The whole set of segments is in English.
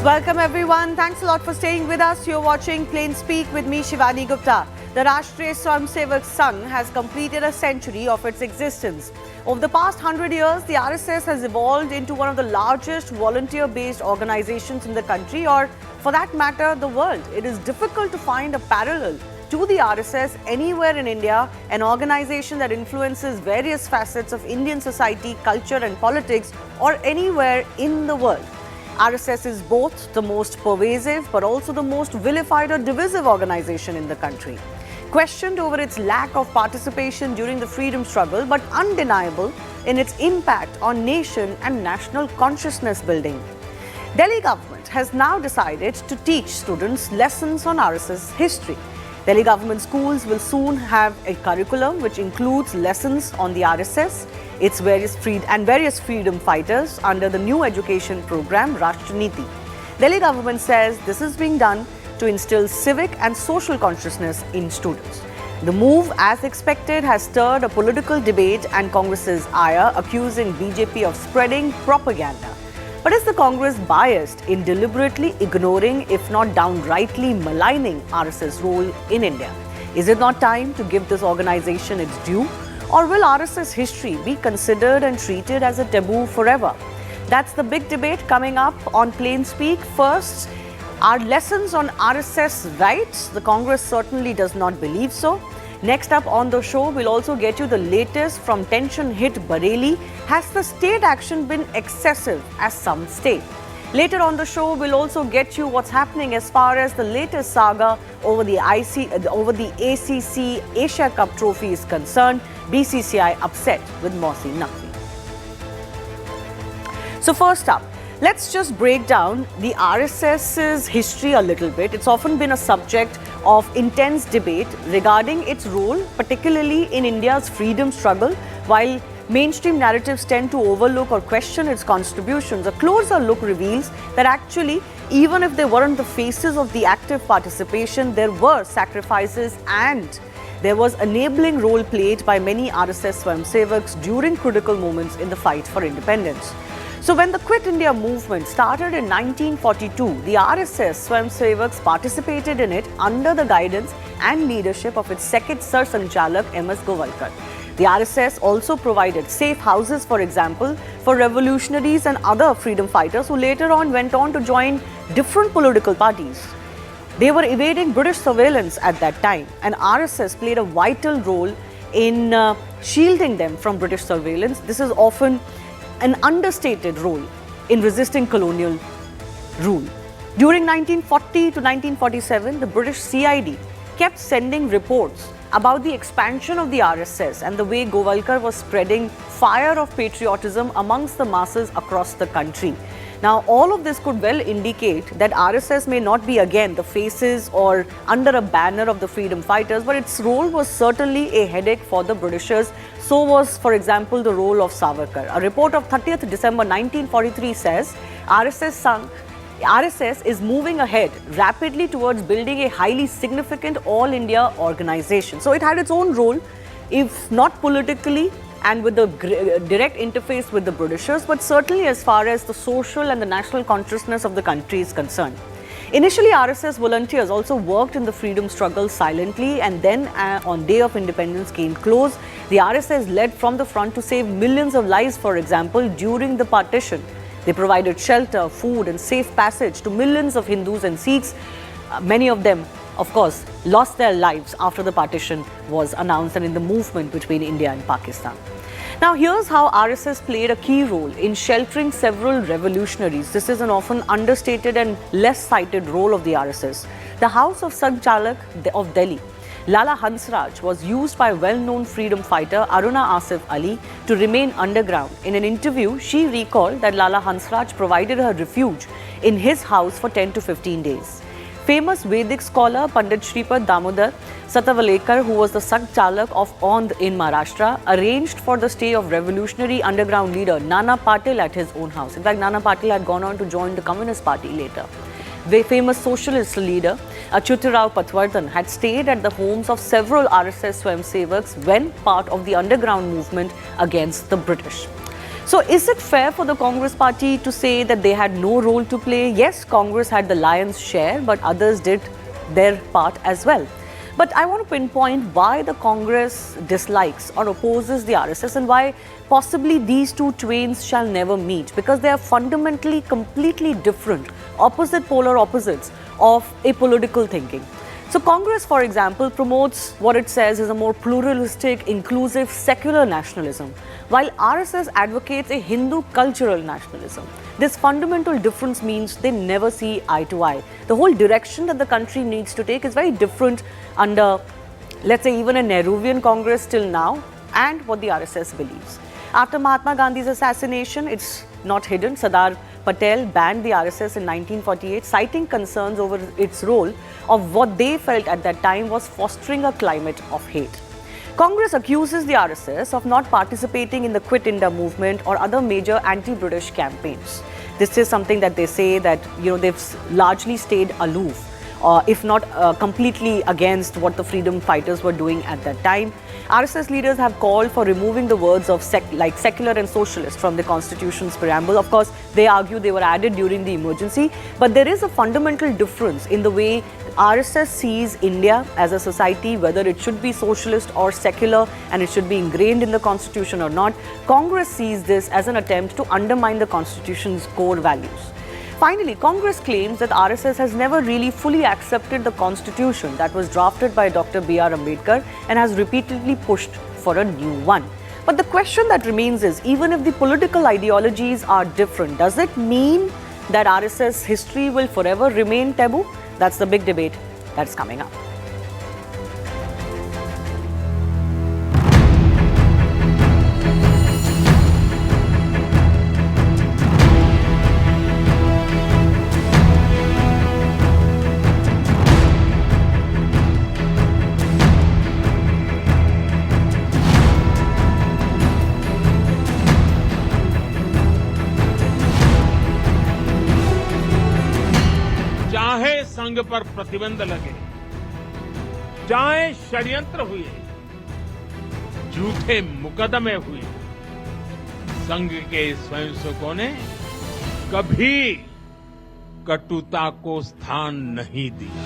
Welcome everyone. Thanks a lot for staying with us. You're watching Plain Speak with me, Shivani Gupta. The Rashtriya Swayamsevak Sangh has completed a century of its existence. Over the past 100 years, the RSS has evolved into one of the largest volunteer-based organizations in the country, or for that matter, the world. It is difficult to find a parallel to the RSS anywhere in India, an organization that influences various facets of Indian society, culture and politics, or anywhere in the world. RSS is both the most pervasive but also the most vilified or divisive organization in the country. Questioned over its lack of participation during the freedom struggle, but undeniable in its impact on nation and national consciousness building. Delhi government has now decided to teach students lessons on RSS history. Delhi government schools will soon have a curriculum which includes lessons on the RSS, its various freedom fighters under the new education program Rashtriya. Delhi government says this is being done to instill civic and social consciousness in students. The move, as expected, has stirred a political debate and Congress's ire, accusing BJP of spreading propaganda. But is the Congress biased in deliberately ignoring, if not downrightly maligning, RSS role in India? Is it not time to give this organization its due? Or will RSS history be considered and treated as a taboo forever? That's the big debate coming up on Plain Speak. First, are lessons on RSS rights? The Congress certainly does not believe so. Next up on the show, we'll also get you the latest from tension-hit Bareilly. Has the state action been excessive, as some state? Later on the show, we'll also get you what's happening as far as the latest saga over the ACC Asia Cup trophy is concerned. BCCI upset with Mohsin Naqvi. So first up, let's just break down the RSS's history a little bit. It's often been a subject of intense debate regarding its role, particularly in India's freedom struggle. While mainstream narratives tend to overlook or question its contributions, a closer look reveals that actually, even if they weren't the faces of the active participation, there were sacrifices and there was enabling role played by many RSS Swayamsevaks during critical moments in the fight for independence. So when the Quit India movement started in 1942, the RSS Swayamsevaks participated in it under the guidance and leadership of its second Sar Sanchalak M.S. Govalkar. The RSS also provided safe houses, for example, for revolutionaries and other freedom fighters who later on went on to join different political parties. They were evading British surveillance at that time, and RSS played a vital role in shielding them from British surveillance. This is often an understated role in resisting colonial rule. During 1940 to 1947, the British CID kept sending reports about the expansion of the RSS and the way Govalkar was spreading fire of patriotism amongst the masses across the country. Now, all of this could well indicate that RSS may not be again the faces or under a banner of the freedom fighters, but its role was certainly a headache for the Britishers. So was, for example, the role of Savarkar. A report of 30th December 1943 says RSS is moving ahead rapidly towards building a highly significant all-India organization. So it had its own role, if not politically and with the direct interface with the Britishers, but certainly as far as the social and the national consciousness of the country is concerned. Initially, RSS volunteers also worked in the freedom struggle silently, and then on Day of Independence came close. The RSS led from the front to save millions of lives, for example, during the partition. They provided shelter, food and safe passage to millions of Hindus and Sikhs. Many of them, of course, lost their lives after the partition was announced and in the movement between India and Pakistan. Now, here's how RSS played a key role in sheltering several revolutionaries. This is an often understated and less cited role of the RSS. The House of Sanchalak of Delhi, Lala Hansraj, was used by well-known freedom fighter Aruna Asif Ali to remain underground. In an interview, she recalled that Lala Hansraj provided her refuge in his house for 10 to 15 days. Famous Vedic scholar Pandit Shripad Damodar Satavalekar, who was the Sanchalak of Ond in Maharashtra, arranged for the stay of revolutionary underground leader Nana Patil at his own house. In fact, Nana Patil had gone on to join the Communist Party later. The famous socialist leader Achyutarao Patwardhan had stayed at the homes of several RSS Swayamsevaks when part of the underground movement against the British. So is it fair for the Congress party to say that they had no role to play? Yes, Congress had the lion's share, but others did their part as well. But I want to pinpoint why the Congress dislikes or opposes the RSS and why possibly these two twains shall never meet, because they are fundamentally completely different, opposite polar opposites of a political thinking. So Congress, for example, promotes what it says is a more pluralistic, inclusive, secular nationalism, while RSS advocates a Hindu cultural nationalism. This fundamental difference means they never see eye to eye. The whole direction that the country needs to take is very different under, let's say, even a Nehruvian Congress till now, and what the RSS believes. After Mahatma Gandhi's assassination, it's not hidden, Sardar Patel banned the RSS in 1948, citing concerns over its role of what they felt at that time was fostering a climate of hate. Congress accuses the RSS of not participating in the Quit India movement or other major anti-British campaigns. This is something that they say that they've largely stayed aloof, if not completely against what the freedom fighters were doing at that time. RSS leaders have called for removing the words of like secular and socialist from the Constitution's preamble. Of course, they argue they were added during the emergency, but there is a fundamental difference in the way RSS sees India as a society, whether it should be socialist or secular and it should be ingrained in the Constitution or not. Congress sees this as an attempt to undermine the Constitution's core values. Finally, Congress claims that RSS has never really fully accepted the Constitution that was drafted by Dr. B.R. Ambedkar and has repeatedly pushed for a new one. But the question that remains is, even if the political ideologies are different, does it mean that RSS history will forever remain taboo? That's the big debate that's coming up. संघ पर प्रतिबंध लगे, चाहे षड्यंत्र हुए, झूठे मुकदमे हुए, संघ के स्वयंसेवकों ने कभी कटुता को स्थान नहीं दिया।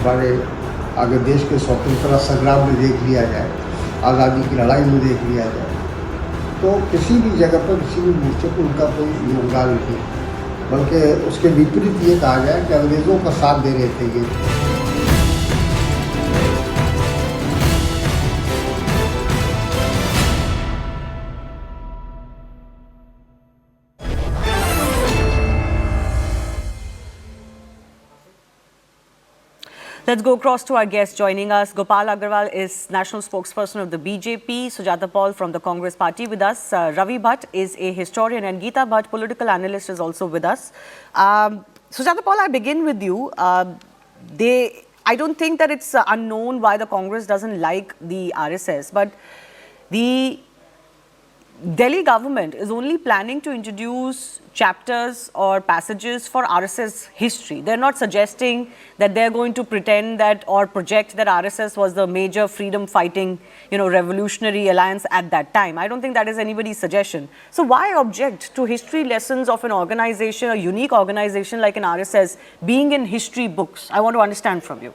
हमारे आगे देश के स्वतंत्रता संग्राम में देख लिया जाए, आज़ादी की लड़ाई में देख लिया जाए, तो किसी भी जगह पर किसी भी मोर्चे पर उनका कोई योगदान नहीं, बल्कि उसके विपरीत ये कहा जाए कि अंग्रेज़ों का साथ दे रहे थे ये। Let's go across to our guest joining us. Gopal Agarwal is national spokesperson of the BJP. Sujata Paul from the Congress party with us. Ravi Bhatt is a historian and Geeta Bhatt, political analyst, is also with us. Sujata Paul, I begin with you. I don't think that it's unknown why the Congress doesn't like the RSS, but the Delhi government is only planning to introduce chapters or passages for RSS history. They're not suggesting that they're going to pretend that or project that RSS was the major freedom fighting, revolutionary alliance at that time. I don't think that is anybody's suggestion. So why object to history lessons of an organization, a unique organization like an RSS, being in history books? I want to understand from you.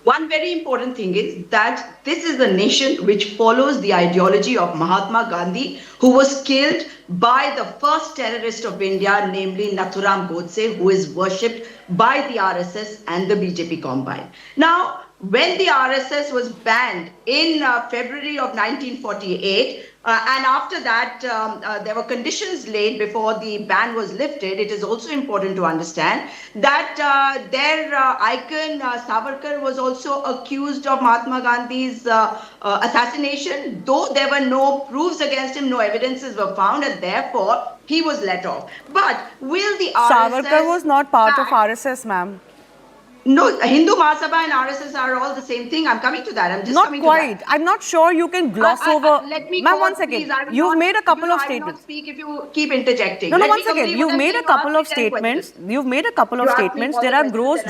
One very important thing is that this is the nation which follows the ideology of Mahatma Gandhi, who was killed by the first terrorist of India, namely Nathuram Godse, who is worshipped by the RSS and the BJP combined. Now, when the RSS was banned in February of 1948, and after that, there were conditions laid before the ban was lifted. It is also important to understand that their icon, Savarkar, was also accused of Mahatma Gandhi's assassination, though there were no proofs against him, no evidences were found, and therefore he was let off. But will the RSS... Savarkar was not part of RSS, ma'am. No, Hindu Mahasabha and RSS are all the same thing. I'm coming to that. I'm just not coming quite. to that. I'm not sure you can gloss over. Let me Ma'am, go, one second. Please, You've made a couple of I will statements. not speak if you keep interjecting. No, one second. You've made a couple of statements. You've made a couple of statements. There are gross...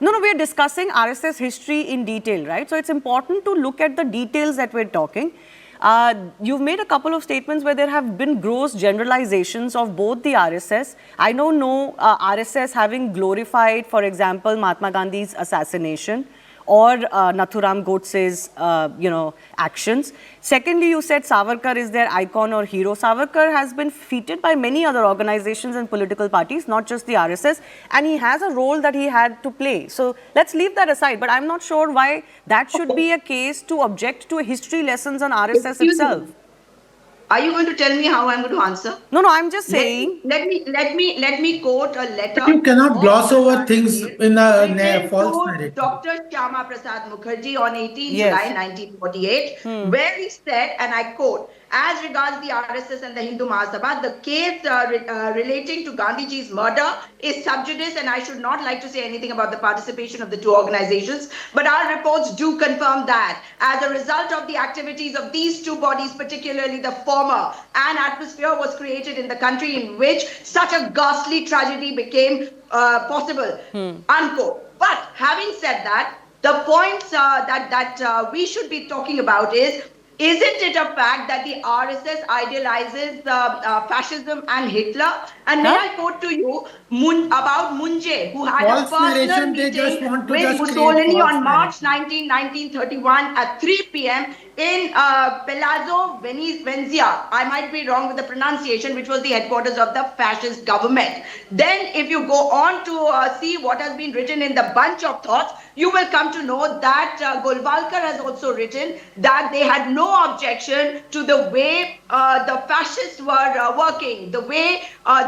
No, we are discussing RSS history in detail, right? So it's important to look at the details that we're talking. You've made a couple of statements where there have been gross generalizations of both the RSS. I don't know RSS having glorified, for example, Mahatma Gandhi's assassination or Nathuram Godse's, actions. Secondly, you said Savarkar is their icon or hero. Savarkar has been feted by many other organizations and political parties, not just the RSS, and he has a role that he had to play. So let's leave that aside, but I'm not sure why that should be a case to object to history lessons on RSS Excuse itself. me. Are you going to tell me how I'm going to answer? No, I'm just saying. Let me quote a letter. But you cannot gloss over things in a false to narrative. Dr. Shyama Prasad Mukherjee on 18 Yes. July 1948, where he said, and I quote, as regards the RSS and the Hindu Mahasabha, the case relating to Gandhiji's murder is sub judice, and I should not like to say anything about the participation of the two organizations, but our reports do confirm that as a result of the activities of these two bodies, particularly the former, an atmosphere was created in the country in which such a ghastly tragedy became possible, unquote. But having said that, the points that we should be talking about is, isn't it a fact that the RSS idealizes fascism and Hitler? And may I quote to you about Munje, who had False a personal narration, they just meeting want to with just create Mussolini false on March narration. 19, 1931 at 3 p.m. in Palazzo Venezia. I might be wrong with the pronunciation, which was the headquarters of the fascist government. Then if you go on to see what has been written in the bunch of thoughts, you will come to know that Golwalkar has also written that they had no objection to the way the fascists were working, the way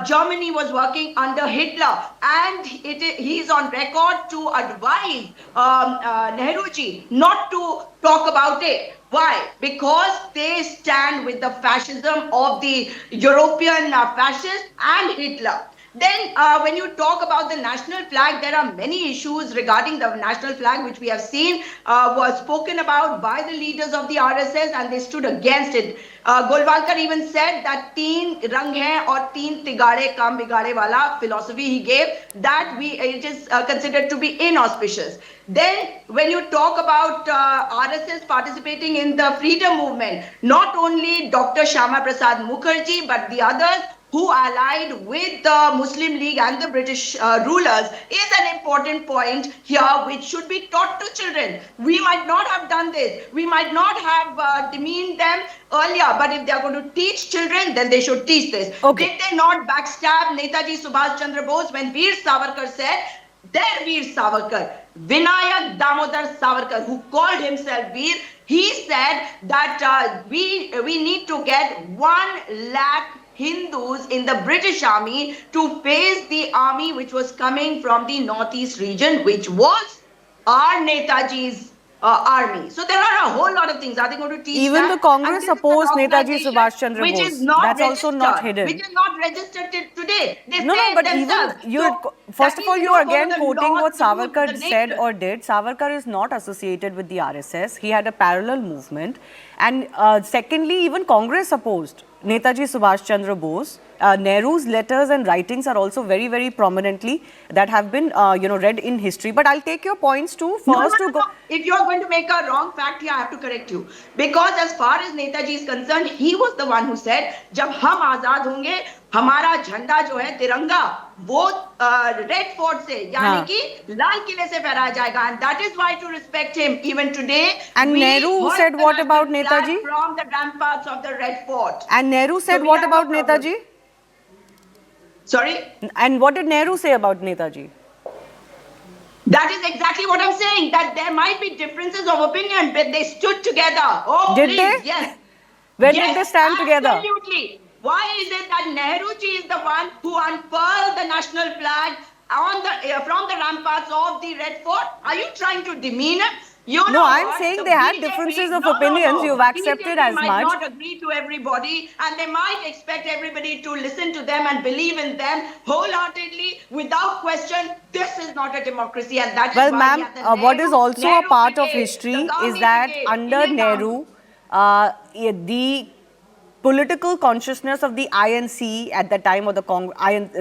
Germany was working under Hitler. And he is on record to advise Nehruji not to talk about it. Why? Because they stand with the fascism of the European fascists and Hitler. Then when you talk about the national flag, there are many issues regarding the national flag which we have seen was spoken about by the leaders of the RSS, and they stood against it. Golwalkar even said that teen rang hai aur teen tigade kam bigade wala philosophy he gave, that it is considered to be inauspicious. Then when you talk about RSS participating in the freedom movement, not only Dr. Shyama Prasad Mukherjee but the others who allied with the Muslim League and the British rulers is an important point here which should be taught to children. We might not have done this. We might not have demeaned them earlier, but if they are going to teach children, then they should teach this. Okay. Did they not backstab Netaji Subhash Chandra Bose when Veer Savarkar said, their Veer Savarkar, Vinayak Damodar Savarkar, who called himself Veer, he said that we need to get 1 lakh Hindus in the British army to face the army which was coming from the northeast region, which was our Netaji's army. So there are a whole lot of things. Are they going to teach Even that? the Congress And this is an opposed Netaji organization Subhash Chandra which Bose. is not That's also not registered, hidden. Which is not registered till today. They No, say but themselves. even you're, So first that of all, means you they are don't again follow the quoting laws, what the rules, Savarkar the said nature. or did. Savarkar is not associated with the RSS. He had a parallel movement. And secondly, even Congress opposed Netaji Subhash Chandra Bose. Nehru's letters and writings are also very, very prominently that have been, read in history. But I'll take your points too. First No. If you are going to make a wrong fact here, I have to correct you. Because as far as Netaji is concerned, he was the one who said, जब हम आजाद होंगे, हमारा झंडा जो है तिरंगा वो red fort से यानी कि लाल किले से फहराया जाएगा, and that is why to respect him even today. And Nehru said what about Netaji? From the ramparts of the Red Fort. And Nehru said we what have about no problem. Netaji? Sorry? And what did Nehru say about Netaji? That is exactly what I'm saying, that there might be differences of opinion, but they stood together. Oh, Did please, they? yes. When Yes, did they stand together? Absolutely. Why is it that Nehruji is the one who unfurled the national flag on the from the ramparts of the Red Fort? Are you trying to demean him? You know No, I'm what? saying The they had BJP differences of no. opinions. You've accepted BJP as might much. not agree to everybody, and they might expect everybody to listen to them and believe in them wholeheartedly, without question. This is not a democracy, and that is Well, why ma'am, we have the what is also a Nehru part of Brigade, history the Gandhi is that Brigade, under Indian Nehru, the political consciousness of the INC at that time, or the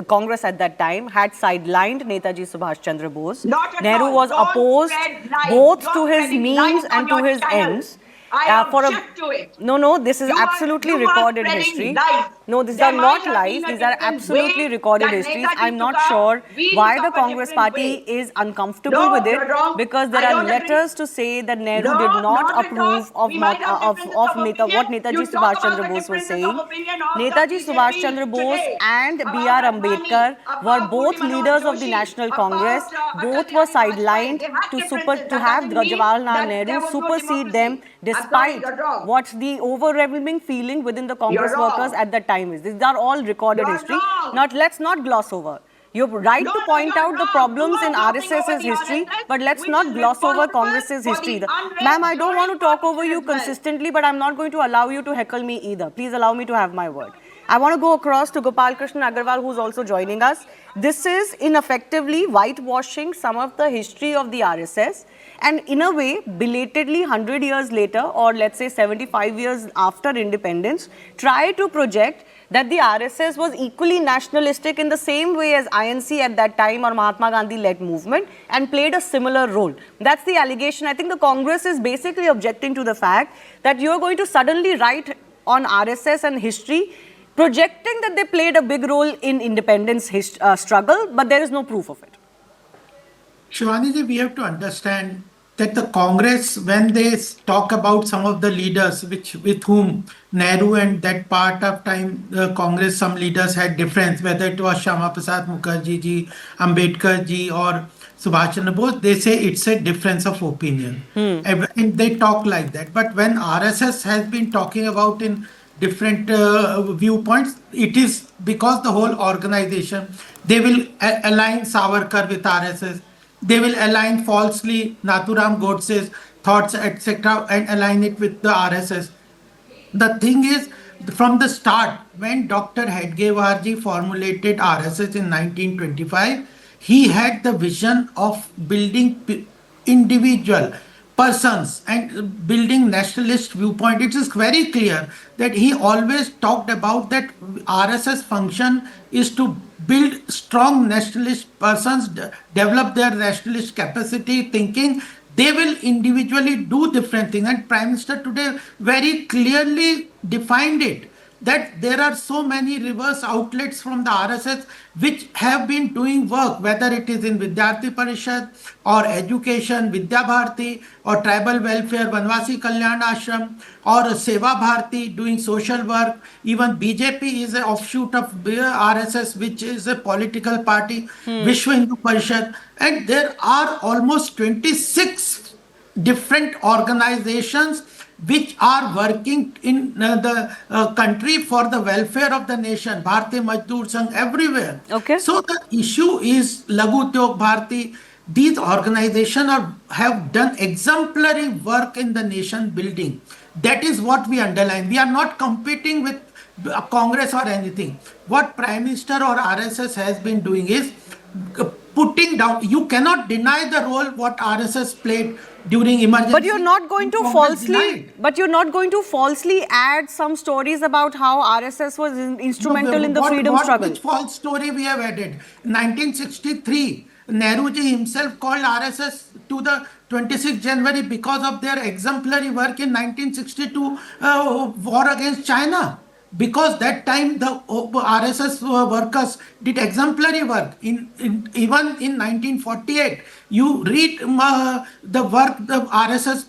Congress at that time, had sidelined Netaji Subhash Chandra Bose. Not at Nehru all. was Don't opposed spread lies. both You're to his spreading means lies and on to your his channel. ends. I object to it. No, this is You are- absolutely you are recorded spreading history. lies. No, these There are not might have lies. been a These are different absolutely way recorded that histories. Netaji I'm not took up. sure We why took the up a Congress different party way. is uncomfortable No, with it, you're wrong. because there I are don't agree. letters to say that Nehru No, did not at all. approve of We might have differences of opinion. what Netaji You talk Subhash about Chandra the Bose was differences saying. of opinion of the Netaji Subhash BJP Chandra Bose today. and About B.R. Advani, Ambedkar were about both Murli Manohar leaders of the Joshi, National about, Congress. Both Atal were Bihari sidelined Vajpayee. They had to differences. to That have doesn't mean Jawaharlal that Nehru there was no supersede democracy. them, I'm sorry, despite you're wrong. what the overwhelming feeling within the Congress You're wrong. workers at that time is. These are all recorded You're history. wrong. Let's not gloss over. You're right No, to no, point you're out the wrong. problems You are in glossing over RSS's the history, RSS, but let's which not is gloss over responsible Congress's for history. the unrest Ma'am, I don't want to during talk over you partition as well. consistently, but I'm not going to allow you to heckle me either. Please allow me to have my word. I want to go across to Gopal Krishnan Agarwal, who's also joining us. This is ineffectively whitewashing some of the history of the RSS, and in a way, belatedly 100 years later, or let's say 75 years after independence, try to project that the RSS was equally nationalistic in the same way as INC at that time, or Mahatma Gandhi-led movement, and played a similar role. That's the allegation. I think the Congress is basically objecting to the fact that you're going to suddenly write on RSS and history, projecting that they played a big role in independence struggle, but there is no proof of it. Shivani ji, we have to understand that the Congress, when they talk about some of the leaders with whom Nehru and that part of time, the Congress, some leaders had difference, whether it was Shyama Prasad Mukherjee ji, Ambedkar ji, or Subhash Chandra Bose, they say it's a difference of opinion. And they talk like that. But when RSS has been talking about in different viewpoints, it is because the whole organization, they will align Savarkar with RSS. They will align falsely Nathuram Godse's thoughts, etc., and align it with the RSS. The thing is, from the start, when Dr. Hedgewarji formulated RSS in 1925, he had the vision of building individual persons and building nationalist viewpoint. It is very clear that he always talked about that RSS function is to build strong nationalist persons, develop their nationalist capacity, thinking. They will individually do different things. And Prime Minister today very clearly defined it, that there are so many reverse outlets from the RSS which have been doing work, whether it is in Vidyarthi Parishad or education, Vidya Bharati, or tribal welfare, Vanvasi Kalyan Ashram, or Seva Bharati doing social work. Even BJP is an offshoot of RSS, which is a political party, Vishwa Hindu Parishad. And there are almost 26 different organizations which are working in the country for the welfare of the nation, Bharatiya Mazdoor Sangh, everywhere. Okay. So the issue is Laghu Udyog Bharati. These organizations have done exemplary work in the nation building. That is what we underline. We are not competing with Congress or anything. What Prime Minister or RSS has been doing is putting down. You cannot deny the role what RSS played during emergency. But you're not going to falsely add some stories about how RSS was instrumental in the freedom struggle. Which false story we have added? 1963, Nehruji himself called RSS to the 26th January because of their exemplary work in 1962 war against China. Because that time the RSS workers did exemplary work. Even in 1948, you read the work the RSS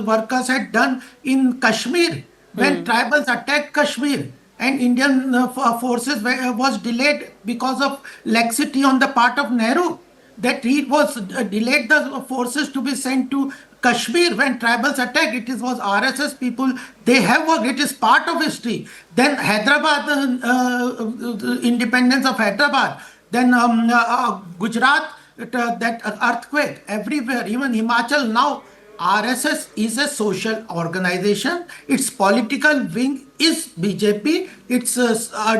workers had done in Kashmir when tribals attacked Kashmir, and Indian forces was delayed because of laxity on the part of Nehru. That he was delayed the forces to be sent to Kashmir when tribals attacked. It was RSS people. They have worked. It is part of history. Then Hyderabad, independence of Hyderabad. Then Gujarat, that earthquake everywhere. Even Himachal now. RSS is a social organization. Its political wing is BJP. Its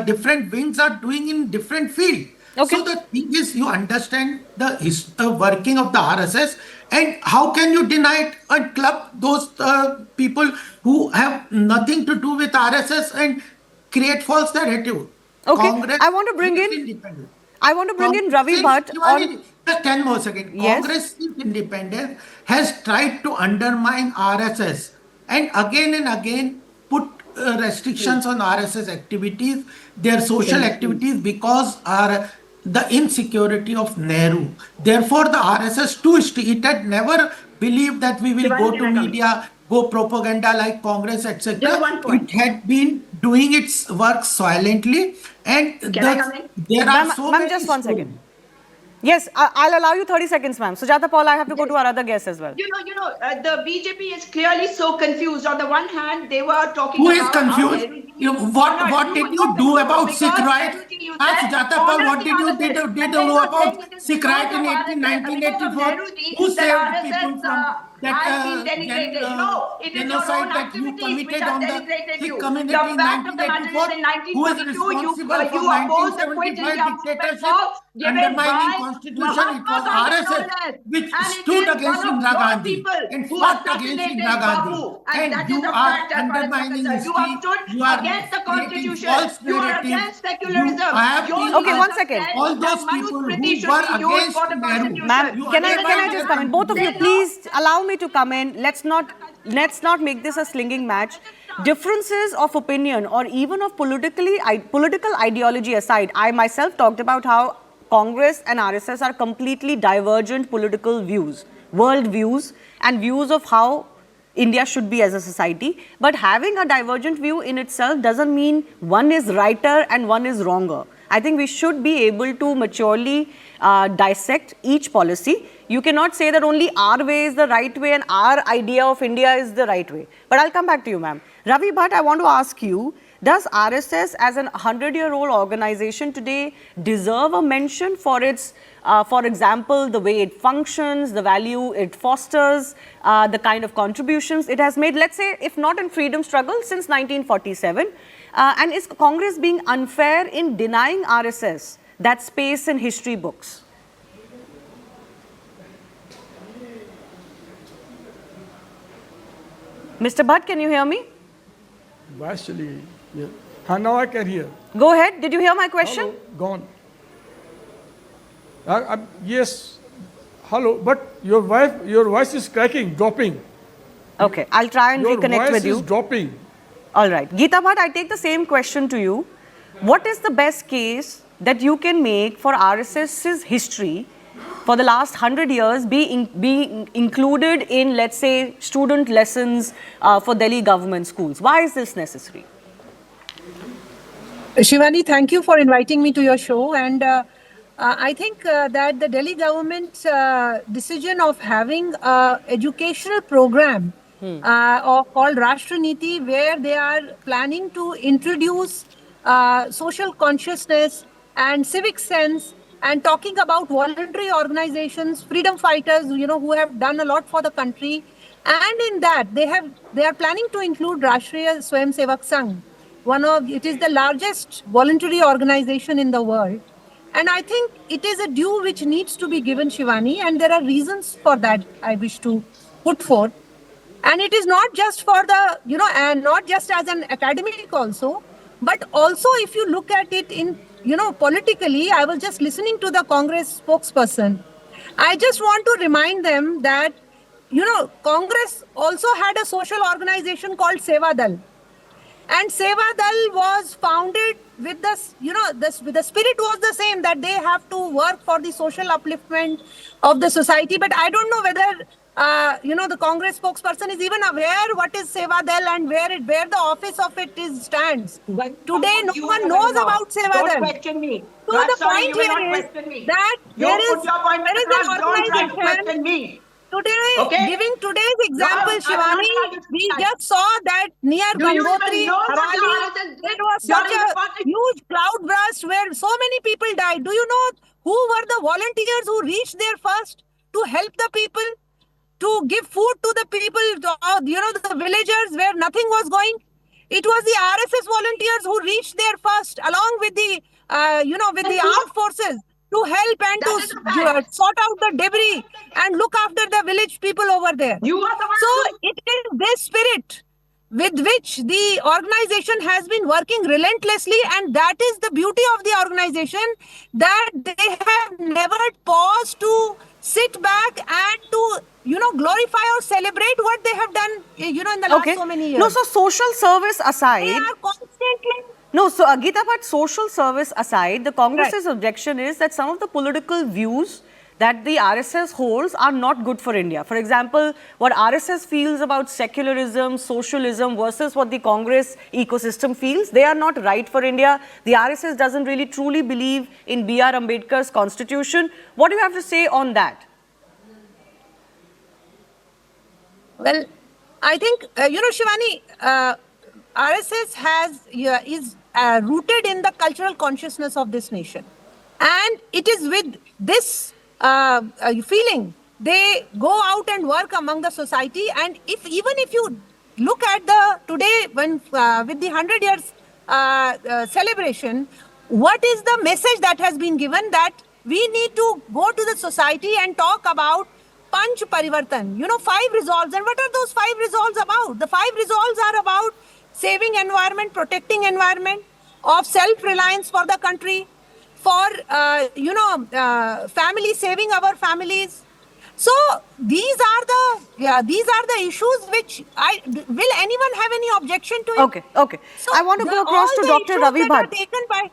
different wings are doing in different fields. Okay. So the thing is, you understand the working of the RSS, and how can you deny it and club those people who have nothing to do with RSS and create false narrative? Okay. Congress I want to bring is in. independent. I want to bring in Ravi Since Bhatt on. Shivani, just 10 more seconds. Yes. Congress is independent, has tried to undermine RSS and again put restrictions on RSS activities, their social activities, because are the insecurity of Nehru. Therefore, the RSS too, it had never believed that we will go to media, go propaganda like Congress, etc. Just one point. It had been doing its work silently, and Can I come in? there are so Ma'am, many just one schools. second. Yes, I'll allow you 30 seconds, ma'am. Sujata Paul, I have to go to our other guest as well. The BJP is clearly so confused. On the one hand, they were talking Who about is confused? What did you do about Sikh rights? Sujata Paul, what did you do about Sikh rights in 1984? Who saved people from that genocide that you committed on the Sikh community in 1984? Who is responsible for 1975 dictatorship undermining constitution? It was RSS which stood against Indira Gandhi and fought against Indira Gandhi. And you are undermining history. You are creating false narrative. Okay, one second. All those people who were against Nehru. Ma'am, can I just come in? Both of you, please allow me to come in. Let's not make this a slinging match. Differences of opinion or even of political ideology aside, I myself talked about how Congress and RSS are completely divergent political views, world views, and views of how India should be as a society. But having a divergent view in itself doesn't mean one is righter and one is wronger. I think we should be able to maturely dissect each policy. You cannot say that only our way is the right way and our idea of India is the right way. But I'll come back to you, ma'am. Ravi Bhatt, I want to ask you, does RSS as an 100-year-old organization today deserve a mention for its, for example, the way it functions, the value it fosters, the kind of contributions it has made, let's say, if not in freedom struggle, since 1947? And is Congress being unfair in denying RSS that space in history books? Mr. Bhatt, can you hear me? Actually, yeah. Now I can hear. Go ahead. Did you hear my question? Hello, gone. Yes. Hello, but your voice is cracking, dropping. Okay, I'll try and reconnect with you. Your voice is dropping. All right. Geeta Bhatt, I take the same question to you. What is the best case that you can make for RSS's history for the last 100 years being included in, let's say, student lessons for Delhi government schools? Why is this necessary? Shivani, thank you for inviting me to your show. And I think that the Delhi government's decision of having an educational program called Rashtriya Niti, where they are planning to introduce social consciousness and civic sense, and talking about voluntary organizations, freedom fighters, who have done a lot for the country. And in that, they are planning to include Rashtriya Swayamsevak Sangh. It is the largest voluntary organization in the world. And I think it is a due which needs to be given, Shivani, and there are reasons for that I wish to put forth. And it is not just for the, and not just as an academic also, but also if you look at it in, politically. I was just listening to the Congress spokesperson. I just want to remind them that, Congress also had a social organization called Seva Dal. And Seva Dal was founded with this, the spirit was the same, that they have to work for the social upliftment of the society. But I don't know whether, the Congress spokesperson is even aware what is Seva Dal and where the office of it stands. Today, no one knows about Seva Dal. Don't question me. So the point here is that there is an organization. Today, giving today's example, Shivani, we just saw that near Gangotri, Harali, there was such a huge cloud burst where so many people died. Do you know who were the volunteers who reached there first to help the people, to give food to the people, the villagers where nothing was going? It was the RSS volunteers who reached there first, along with the with the armed forces to help and That to is a fact. sort out the debris and look after the village people over there. You are the one So who... it is this spirit with which the organization has been working relentlessly, and that is the beauty of the organization, that they have never paused to sit back and to glorify or celebrate what they have done in the last so many years. No, so social service aside, they are constantly... no, so Geeta, but social service aside, the Congress's objection is that some of the political views that the RSS holds are not good for India. For example, what RSS feels about secularism, socialism versus what the Congress ecosystem feels, they are not right for India. The RSS doesn't really truly believe in B.R. Ambedkar's constitution. What do you have to say on that? Well, I think, Shivani, RSS is rooted in the cultural consciousness of this nation. And it is with this feeling they go out and work among the society. And even if you look at the today when with the 100 years celebration, what is the message that has been given? That we need to go to the society and talk about Panch Parivartan, 5 resolves. And what are those 5 resolves about? The 5 resolves are about saving environment, protecting environment, of self-reliance for the country, for family, saving our families. So these are the issues which will anyone have any objection to it? Okay. So I want to go across to Dr. Ravi Bhatt.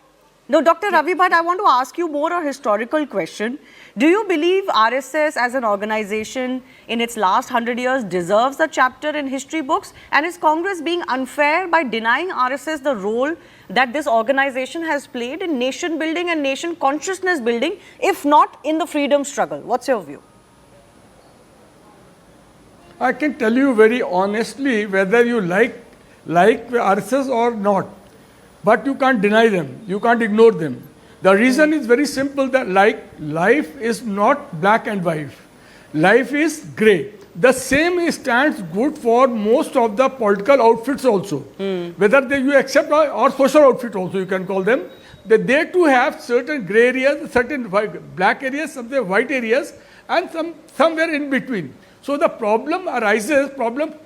No, Dr. Ravi Bhatt, I want to ask you more a historical question. Do you believe RSS as an organization in its last 100 years deserves a chapter in history books? And is Congress being unfair by denying RSS the role that this organization has played in nation building and nation consciousness building, if not in the freedom struggle? What's your view? I can tell you very honestly whether you like RSS or not, but you can't deny them, you can't ignore them. The reason is very simple, that life is not black and white. Life is grey. The same stands good for most of the political outfits also. Whether you accept or social outfit also you can call them. They too have certain grey areas, certain black areas, some white areas, and somewhere in between. So the problem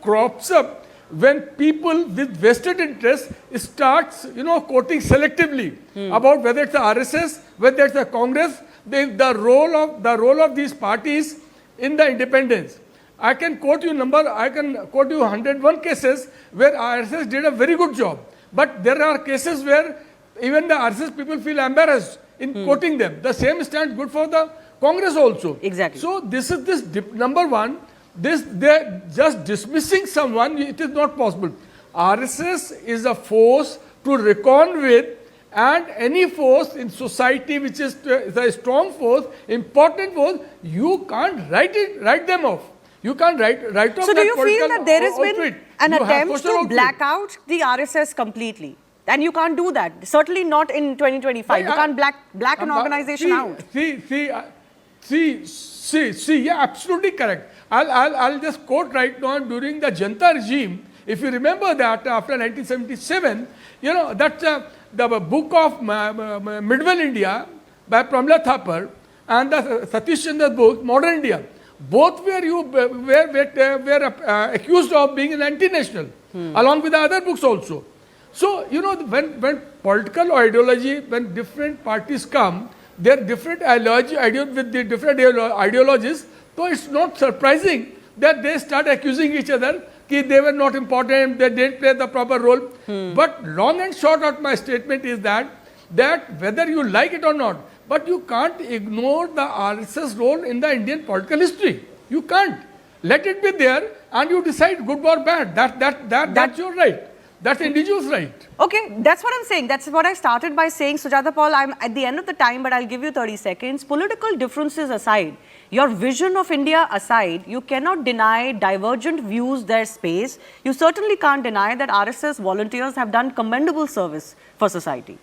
crops up when people with vested interest starts, quoting selectively about whether it's the RSS, whether it's the Congress, the role of these parties in the independence. I can quote you 101 cases where RSS did a very good job. But there are cases where even the RSS people feel embarrassed in quoting them. The same stands good for the Congress also. Exactly. So number one, they're just dismissing someone, it is not possible. RSS is a force to reckon with, and any force in society which is a strong force, important force, you can't write them off. You can't write off. So do you feel that there has been outfit. an You attempt to black out the RSS completely? And you can't do that. Certainly not in 2025. You can't black an organization out. See, yeah, absolutely correct. I'll just quote right now, during the Janta regime, if you remember that after 1977, that's the book of Medieval India by Pramila Thapar and the Satish Chandra's book, Modern India. Both were accused of being an anti-national, along with the other books also. So, when political ideology, when different parties come, there are different ideologies with the different ideologies, so it's not surprising that they start accusing each other that they were not important, they didn't play the proper role. But long and short of my statement is that whether you like it or not, but you can't ignore the RSS role in the Indian political history. You can't. Let it be there and you decide good or bad. That's your right. That's individual's right. Okay, that's what I'm saying. That's what I started by saying. Sujata Paul, I'm at the end of the time, but I'll give you 30 seconds. Political differences aside, your vision of India aside, you cannot deny divergent views their space. You certainly can't deny that RSS volunteers have done commendable service for society.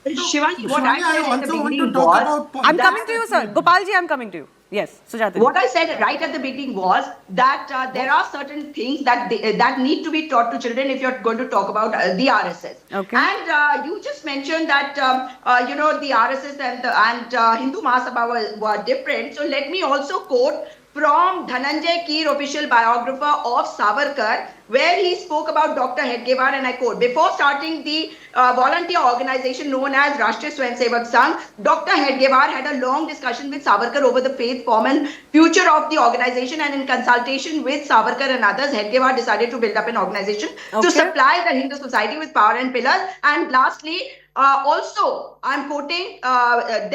Shivani, what Shivani, I said I at the also want beginning to talk was... about... I'm coming to you, sir. Gopalji, I'm coming to you. Yes, Sujata. What I said right at the beginning was that there are certain things that need to be taught to children if you're going to talk about the RSS. Okay. And you just mentioned that the RSS and Hindu Mahasabha were different. So let me also quote from Dhananjay Keer, official biographer of Savarkar, where he spoke about Dr. Hedgewar, and I quote, "Before starting the volunteer organization known as Rashtriya Swayamsevak Sangh, Dr. Hedgewar had a long discussion with Savarkar over the faith, form and future of the organization, and in consultation with Savarkar and others, Hedgewar decided to build up an organization to supply the Hindu society with power and pillars." And lastly, also, I'm quoting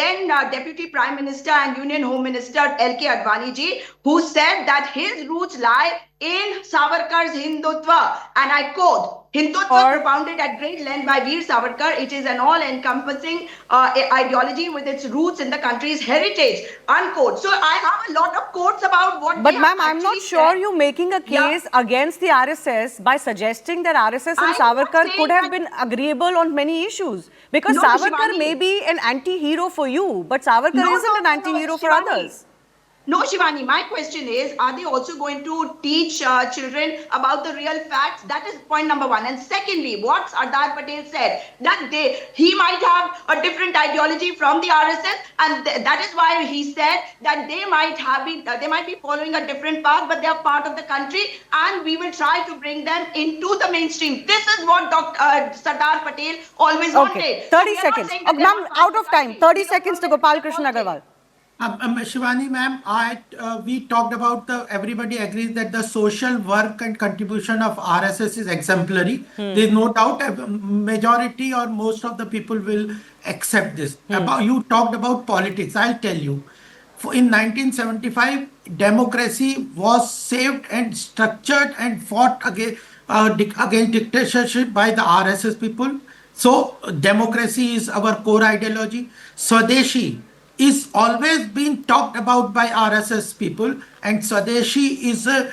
then Deputy Prime Minister and Union Home Minister L.K. Advani ji, who said that his roots lie in Savarkar's Hindutva. And I quote, "Hindutva propounded at great length by Veer Savarkar, it is an all-encompassing ideology with its roots in the country's heritage." Unquote. So I have a lot of quotes about what. But ma'am, I'm not sure you're making a case against the RSS by suggesting that RSS and Savarkar could have been agreeable on many issues. Because No, Savarkar Shivani. may be an anti-hero for you, but Savarkar isn't an anti-hero for Shivani. others. No, Shivani, my question is, are they also going to teach children about the real facts? That is point number one. And secondly, what Sardar Patel said, that he might have a different ideology from the RSS, and that is why he said that they might be following a different path, but they are part of the country, and we will try to bring them into the mainstream. This is what Sardar Patel always wanted. 30 seconds. Ma'am, out of time. 30 seconds to Gopal Krishna Agarwal. Shivani ma'am, we talked about everybody agrees that the social work and contribution of RSS is exemplary. There is no doubt majority or most of the people will accept this. You talked about politics. I'll tell you. In 1975, democracy was saved and structured and fought against dictatorship by the RSS people. So democracy is our core ideology. Swadeshi is always been talked about by RSS people, and Swadeshi is a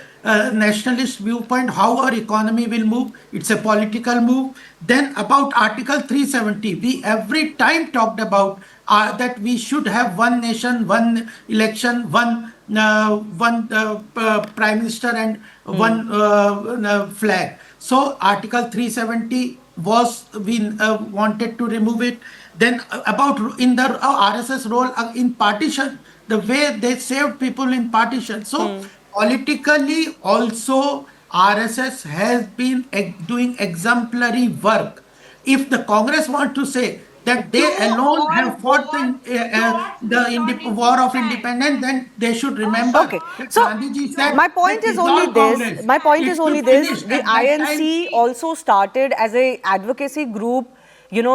nationalist viewpoint, how our economy will move. It's a political move. Then about Article 370, we every time talked about that we should have one nation, one election, one prime minister and one flag. So Article 370 we wanted to remove it. Then about in the RSS role in partition, the way they saved people in partition. So politically also RSS has been doing exemplary work. If the Congress want to say that they alone have fought the war of independence, then they should remember. Okay, so my point is only this. My point is only this. The INC also started as a advocacy group,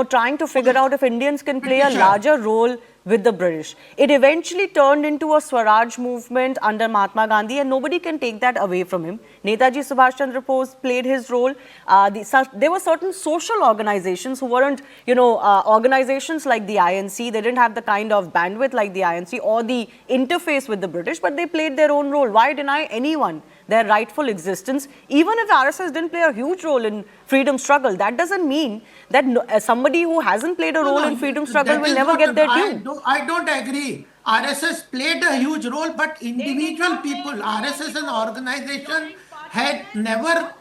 trying to figure out if Indians can play a larger role with the British. It eventually turned into a Swaraj movement under Mahatma Gandhi, and nobody can take that away from him. Netaji Subhash Chandra Bose played his role. There were certain social organizations who weren't, organizations like the INC. They didn't have the kind of bandwidth like the INC or the interface with the British, but they played their own role. Why deny anyone their rightful existence? Even if RSS didn't play a huge role in freedom struggle, that doesn't mean that somebody who hasn't played a role in freedom struggle will never get their due. I don't agree. RSS played a huge role, but individual people, RSS as an organization had never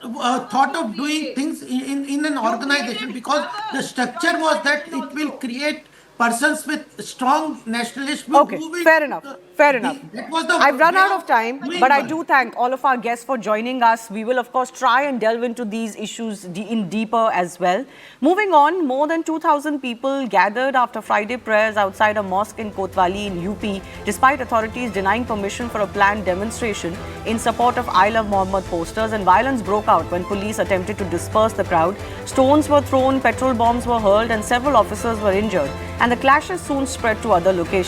thought of doing things in an organization, because the structure was that it will create persons with strong nationalist. Okay, fair enough. Fair enough. I've run out of time, but I do thank all of our guests for joining us. We will, of course, try and delve into these issues in deeper as well. Moving on, more than 2,000 people gathered after Friday prayers outside a mosque in Kotwali in UP, despite authorities denying permission for a planned demonstration in support of I Love Mohammed posters, and violence broke out when police attempted to disperse the crowd. Stones were thrown, petrol bombs were hurled, and several officers were injured. And the clashes soon spread to other locations.